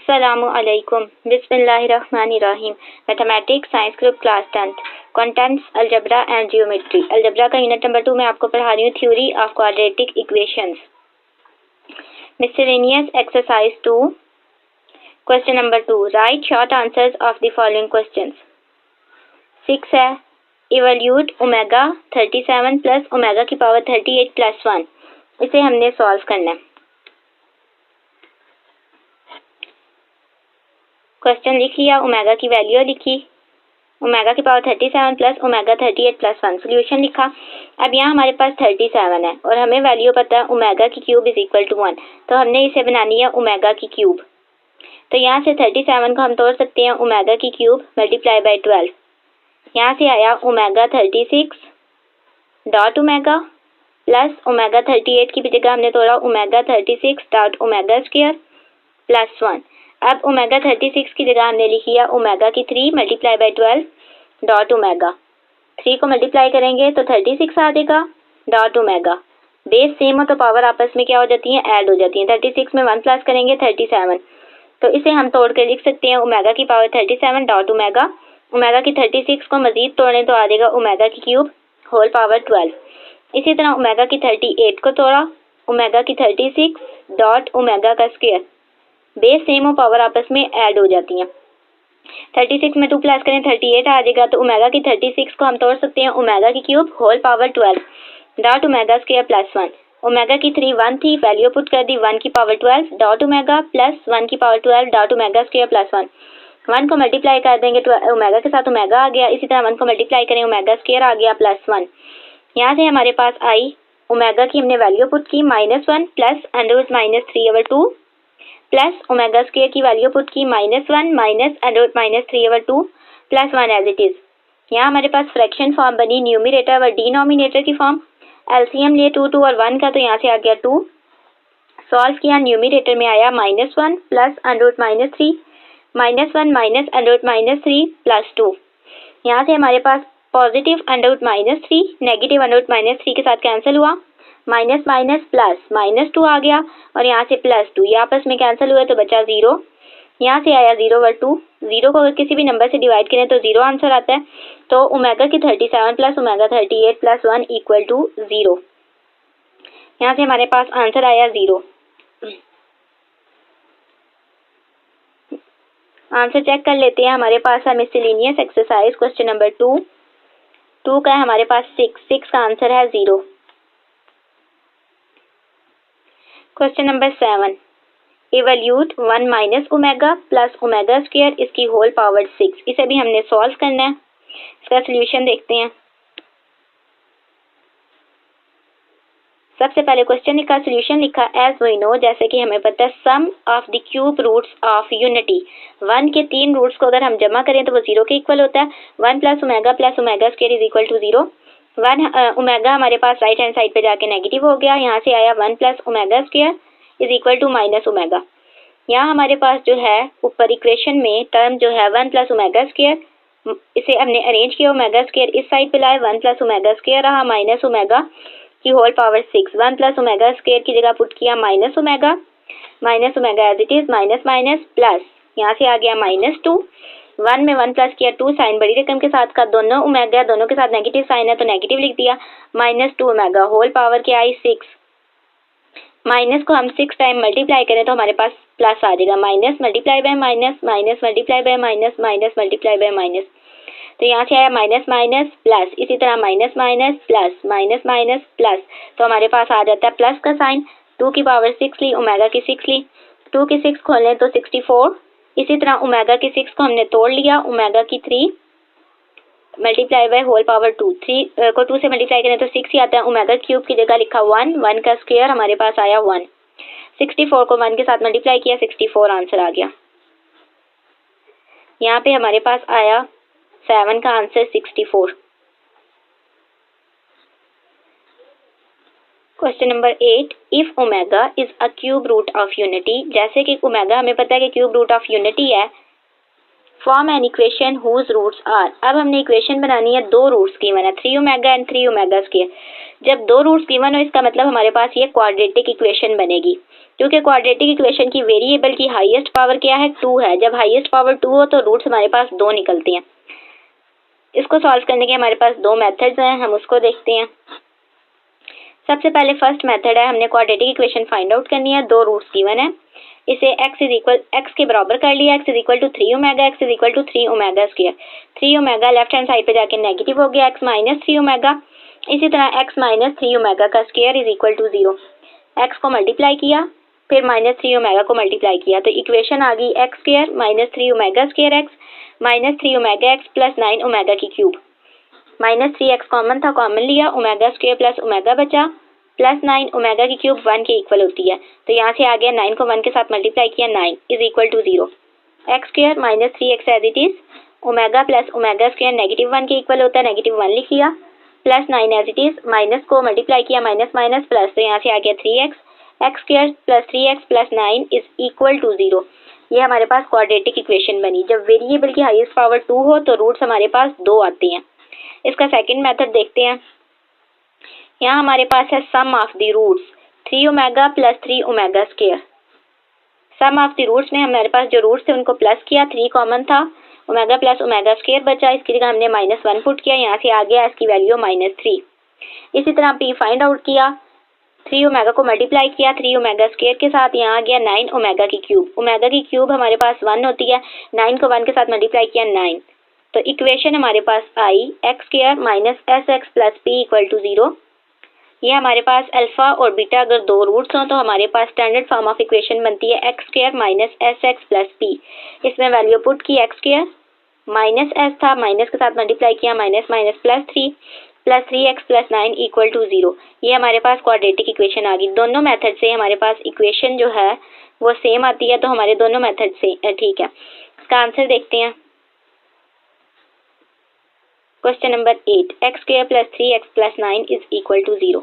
अस्सलामु अलैकुम बिस्मिल्लाहिर्रहमानिर्रहीम। Mathematics science group class 10th contents algebra and geometry. Algebra का यूनिट नंबर 2 में आपको पढ़ा रही हूँ theory of quadratic equations. Miscellaneous exercise 2 question number 2 right short answers of the following questions. 6 है इवैल्यूट ओमेगा 37 प्लस ओमेगा की पावर 38 प्लस 1। इसे हमने सॉल्व करना है। क्वेश्चन लिख लिया, ओमेगा की वैल्यू लिखी, ओमेगा की power 37 plus omega 38 plus 1 solution लिखा। अब यहाँ हमारे पास 37 है और हमें वैल्यू पता है ओमेगा की क्यूब इज इक्वल टू 1, तो हमने इसे बनानी है ओमेगा की क्यूब। तो यहाँ से 37 को हम तोड़ सकते हैं ओमेगा की क्यूब मल्टीप्लाई बाई 12। यहाँ से आया omega 36 dot omega plus omega 38 की भी जगह हमने तोड़ा omega 36 dot omega square plus 1। अब ओमेगा 36 की जगह हमने लिखी है ओमेगा की 3 मल्टीप्लाई बाई 12 डॉट ओमेगा। 3 को मल्टीप्लाई करेंगे तो 36 आ जाएगा डॉट ओमेगा। बेस सेम हो तो पावर आपस में क्या हो जाती है, ऐड हो जाती है। 36 में 1 प्लस करेंगे 37, तो इसे हम तोड़ कर लिख सकते हैं ओमेगा की पावर 37 डॉट ओमेगा। ओमेगा की 36 को मजीद तोड़ें तो आ जाएगा ओमेगा की क्यूब होल पावर 12। इसी तरह ओमेगा की 38 को तोड़ा ओमेगा की 36 डॉट ओमेगा का स्क्वायर। बेस सेम हो पावर आपस में ऐड हो जाती हैं। 36 में 2 प्लस करें 38 आ जाएगा, तो ओमेगा की 36 को हम तोड़ सकते हैं ओमेगा की cube whole power 12 dot omega square plus 1। Omega की 3 1 थी, वैल्यू पुट कर दी 1 की पावर 12 डॉट ओमेगा प्लस 1 की power 12 dot omega square plus 1। 1 को मल्टीप्लाई कर देंगे तो ओमेगा के साथ ओमेगा आ गया। इसी तरह 1 को मल्टीप्लाई करें ओमेगा स्क्वायर आ गया प्लस 1। यहाँ से हमारे पास आई ओमेगा की हमने वैल्यू पुट की -1 प्लस √-3/2 प्लस ओमेगा स्क्वायर की वैल्यू पुट की -1 minus √-3/2 plus 1 as it is. यहाँ हमारे पास फ्रैक्शन फॉर्म बनी न्यूमरेटर व डिनोमिनेटर की फॉर्म। एलसीएम लिए 2 और 1 का, तो यहाँ से आ गया 2। सॉल्व किया, न्यूमरेटर में आया -1 प्लस √-3 -1 माइनस √-3 प्लस 2। यहाँ से हमारे पास पॉजिटिव √-3 नेगेटिव √-3 के साथ कैंसिल हुआ, माइनस माइनस प्लस -2 आ गया और यहाँ से +2, ये आपस में कैंसिल हुए तो बचा 0। यहाँ से आया 0/2। 0 को अगर किसी भी नंबर से डिवाइड करें तो 0 आंसर आता है। तो ओमेगा की 37 plus omega 38 plus 1 equal to 0। यहाँ से हमारे पास आंसर आया 0। आंसर चेक कर लेते हैं। हमारे पास है मिसलेनियस एक्सरसाइज क्वेश्चन नंबर 2 का है हमारे पास 6 का आंसर है 0। Question number 7 इवैल्यूट 1 minus omega plus omega square इसकी होल पावर 6। इसे भी हमने सॉल्व करना है। इसका सोल्यूशन देखते हैं। सबसे पहले क्वेश्चन का सोल्यूशन लिखा एज वी नो, जैसे कि हमें पता है sum of the cube roots of unity. 1 के 3 रूट्स को अगर हम जमा करें तो वो 0 के इक्वल होता है। 1 plus omega square is equal to 0। 1 omega हमारे पास राइट हैंड साइड पे जाके नेगेटिव हो गया। यहाँ से आया 1 plus omega square is equal to minus omega. यहाँ हमारे पास जो है ऊपर इक्वेशन में टर्म जो है 1 प्लस ओमेगा स्क्वायर, इसे हमने अरेंज किया। ओमेगा स्क्वायर इस साइड पे लाए, 1 प्लस ओमेगा स्क्वायर रहा माइनस ओमेगा की whole power 6। 1 plus omega square की जगह पुट किया minus omega as it is, minus minus plus, यहाँ से आ गया -2। 1 में 1 प्लस किया 2, साइन बड़ी रकम के साथ का, दोनों ओमेगा दोनों के साथ नेगेटिव साइन है तो नेगेटिव लिख दिया। -2 ओमेगा होल पावर क्या आई 6। माइनस को हम 6 टाइम मल्टीप्लाई करें तो हमारे पास प्लस आ जाएगा। Minus multiply by minus, minus multiply by minus, minus multiply by minus, तो यहाँ से आया माइनस माइनस प्लस। इसी तरह minus minus plus, minus minus plus, तो हमारे पास आ जाता है प्लस का साइन। 2 की पावर 6 ली, ओमेगा की 6 ली, 2 की 6 खोलें तो 64। इसी तरह ओमेगा की 6 को हमने तोड़ लिया। ओमेगा की 3 मल्टीप्लाई बाय होल पावर 2, 3 को 2 से मल्टीप्लाई करें तो 6 ही आता है। ओमेगा क्यूब की जगह लिखा 1 का स्क्वायर हमारे पास आया 1। 64 को 1 के साथ मल्टीप्लाई किया, 64 आंसर आ गया। यहाँ पे हमारे पास आया 7 का answer 64। Question number 8 if omega is a cube root of unity. जैसे कि ओमेगा हमें पता है कि क्यूब रूट ऑफ यूनिटी है। Form an equation whose roots are. अब हमने इक्वेशन बनानी है, 2 रूट्स गिवन है, 3 ओमेगा एंड 3 ओमेगा स्क्वायर। जब 2 रूट्स गिवन हो इसका मतलब हमारे पास ये क्वाड्रेटिक इक्वेशन बनेगी। क्योंकि क्वाड्रेटिक इक्वेशन की वेरिएबल की हाईएस्ट पावर क्या है, 2 है। जब हाईएस्ट पावर 2 हो तो रूट्स हमारे पास 2 निकलती हैं। इसको सॉल्व करने के हमारे पास 2 मेथड्स हैं, हम उसको देखते हैं। सबसे पहले फर्स्ट मेथड है, हमने क्वाड्रेटिक इक्वेशन फाइंड आउट करनी है। 2 रूट्स गिवन है, इसे x के बराबर कर लिया। x is equal to 3 omega, x is equal to 3 omega square. 3 omega left hand side पे जाके नेगेटिव हो गया, x माइनस 3 ओमेगा। इसी तरह x माइनस 3 ओमेगा का square is equal to 0। x को मल्टीप्लाई किया, फिर माइनस 3 ओमेगा को मल्टीप्लाई किया, तो इक्वेशन आ गई x square minus 3 omega square x minus 3 omega x plus 9 omega की क्यूब। माइनस 3x कॉमन था, कॉमन लिया, ओमेगा स्क्वायर प्लस ओमेगा बचा, प्लस 9 ओमेगा की क्यूब 1 के इक्वल होती है। तो यहाँ से आ गया 9 को 1 के साथ मल्टीप्लाई किया, 9 is equal to 0। x square minus 3x as it is, omega plus omega square negative 1 के इक्वल होता है, नेगेटिव 1 लिख लिया, plus 9 as it is, minus को मल्टीप्लाई किया, माइनस माइनस प्लस, तो यहाँ से आ गया 3x, x square plus 3x plus 9 is equal to 0। ये हमारे पास क्वाड्रेटिक इक्वेशन बनी। जब वेरिएबल की हाईएस्ट पावर 2 हो तो रूट्स हमारे पास 2 आती हैं। इसका सेकंड मेथड देखते हैं। यहाँ हमारे पास है sum of the roots 3 omega plus 3 omega square. Sum of the roots में हमारे पास जो रूट्स थे उनको प्लस किया, 3 कॉमन था, ओमेगा प्लस ओमेगा स्क्वायर बचा, इसकी जगह हमने -1 पुट किया, यहाँ से आ गया इसकी वैल्यू -3। इसी तरह p फाइंड आउट किया, 3 ओमेगा को मल्टीप्लाई किया 3 ओमेगा स्क्वायर के साथ, यहाँ आ गया 9 ओमेगा की क्यूब। ओमेगा की क्यूब हमारे पास 1 होती है, 9 को 1 के साथ मल्टीप्लाई किया 9, तो इक्वेशन हमारे पास आई x square minus S x plus P equal to 0। ये हमारे पास अल्फा और बीटा अगर 2 रूट्स हों तो हमारे पास स्टैंडर्ड फॉर्म ऑफ इक्वेशन बनती है x square minus S x plus P. इसमें वैल्यू पुट की x स्क्वायर माइनस एस था, माइनस के साथ मल्टीप्लाई किया, minus minus plus 3x plus 9 equal to 0। ये हमारे पास क्वाड्रेटिक इक्वेशन आ गई। दोनों मेथड से हमारे पास इक्वेशन जो है वो सेम आती है, तो हमारे दोनों मेथड से ठीक है। इसका आंसर देखते हैं। Question number 8, x square plus 3x plus 9 is equal to 0।